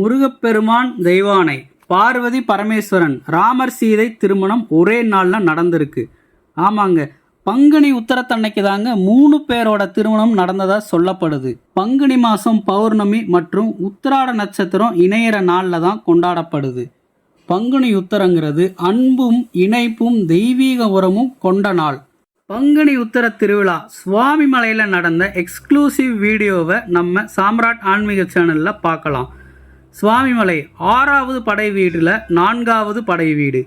முருகப்பெருமான் தெய்வானை, பார்வதி பரமேஸ்வரன், ராமர் சீதை திருமணம் ஒரே நாளில் நடந்திருக்கு. ஆமாங்க, பங்குனி உத்தரத்தன்னைக்கு தாங்க 3 பேரோட திருமணம் நடந்ததா சொல்லப்படுது. பங்குனி மாதம் பௌர்ணமி மற்றும் உத்திராட நட்சத்திரம் இணையிற நாளில் தான் கொண்டாடப்படுது. பங்குனி உத்தரங்கிறது அன்பும் இணைப்பும் தெய்வீக உரமும் கொண்ட நாள். பங்குனி உத்தர திருவிழா சுவாமி மலையில் நடந்த எக்ஸ்க்ளூசிவ் வீடியோவை நம்ம சாம்ராட் ஆன்மீக சேனலில் பார்க்கலாம். சுவாமிமலை 6வது படை வீடில் 4வது படை வீடு.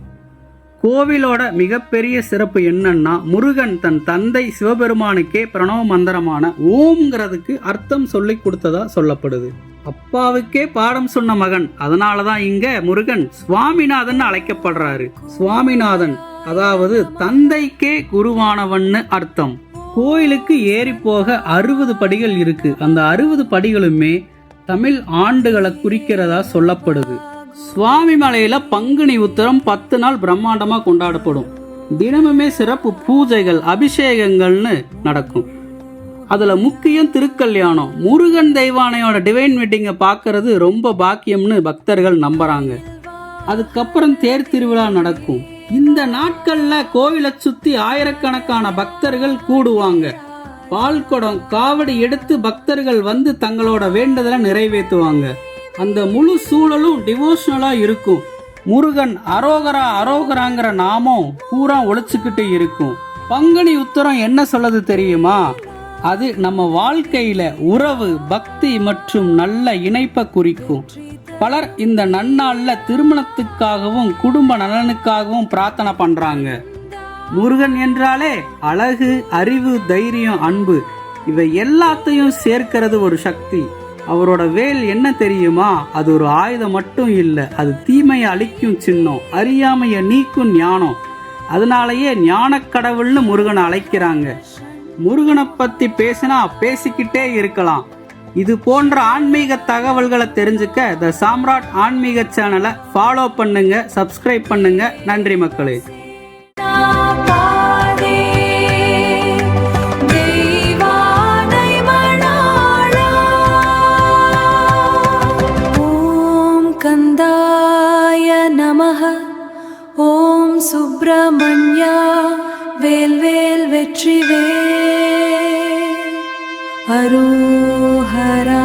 கோவிலோட மிகப்பெரிய சிறப்பு என்னன்னா, முருகன் தன் தந்தை சிவபெருமானுக்கே பிரணவ மந்திரமான ஓம்ங்கிறதுக்கு அர்த்தம் சொல்லி கொடுத்ததா சொல்லப்படுது. அப்பாவுக்கே பாடம் சொன்ன மகன், அதனாலதான் இங்க முருகன் சுவாமிநாதன் அழைக்கப்படுறாரு. சுவாமிநாதன் அதாவது தந்தைக்கே குருவானவன்னு அர்த்தம். கோயிலுக்கு ஏறி போக 60 படிகள் இருக்கு. அந்த 60 படிகளுமே தமிழ் ஆண்டுகளை குறிக்கிறதா சொல்லப்படுது. சுவாமி மலையில பங்குனி உத்தரம் 10 நாள் பிரம்மாண்டமா கொண்டாடப்படும். தினமுமே சிறப்பு பூஜைகள், அபிஷேகங்கள்னு நடக்கும். அதுல முக்கியம் திருக்கல்யாணம். முருகன் தெய்வானையோட டிவைன் வெட்டிங்கை பார்க்கறது ரொம்ப பாக்கியம்னு பக்தர்கள் நம்புறாங்க. அதுக்கப்புறம் தேர் திருவிழா நடக்கும். இந்த நாட்கள்ல கோவிலை சுத்தி ஆயிரக்கணக்கான பக்தர்கள் கூடுவாங்க. பால்குடம், காவடி எடுத்து பக்தர்கள் வந்து தங்களோட வேண்டுதலை நிறைவேற்றுவாங்க. அந்த முழு சூழலும் டிவோஷனலா இருக்கும். முருகன் அரோகரா அரோகராங்கிற நாமம் பூரா ஒழிச்சுக்கிட்டு இருக்கும். பங்குனி உத்தரம் என்ன சொல்லுது தெரியுமா? அது நம்ம வாழ்க்கையில உறவு, பக்தி மற்றும் நல்ல இணைப்பை குறிக்கும். பலர் இந்த நன்னாள்ல திருமணத்துக்காகவும் குடும்ப நலனுக்காகவும் பிரார்த்தனை பண்றாங்க. முருகன் என்றாலே அழகு, அறிவு, தைரியம், அன்பு இவை எல்லாத்தையும் சேர்க்கிறது ஒரு சக்தி. அவரோட வேல் என்ன தெரியுமா? அது ஒரு ஆயுதம் மட்டும் இல்லை, அது தீமையை அழிக்கும் சின்னம், அறியாமைய நீக்கும் ஞானம். அதனாலேயே ஞான கடவுள்னு முருகனை அழைக்கிறாங்க. முருகனை பத்தி பேசினா பேசிக்கிட்டே இருக்கலாம். இது போன்ற ஆன்மீக தகவல்களை தெரிஞ்சுக்க த சாம்ராட் ஆன்மீக சேனலை ஃபாலோ பண்ணுங்க, சப்ஸ்கிரைப் பண்ணுங்க. நன்றி மக்களே. ஓம் சுப்பிரமணியா வேல்வேல் வெற்றிவேல். அரோஹரா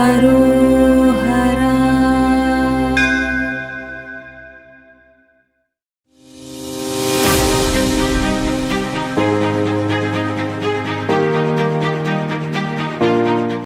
அரோஹரா.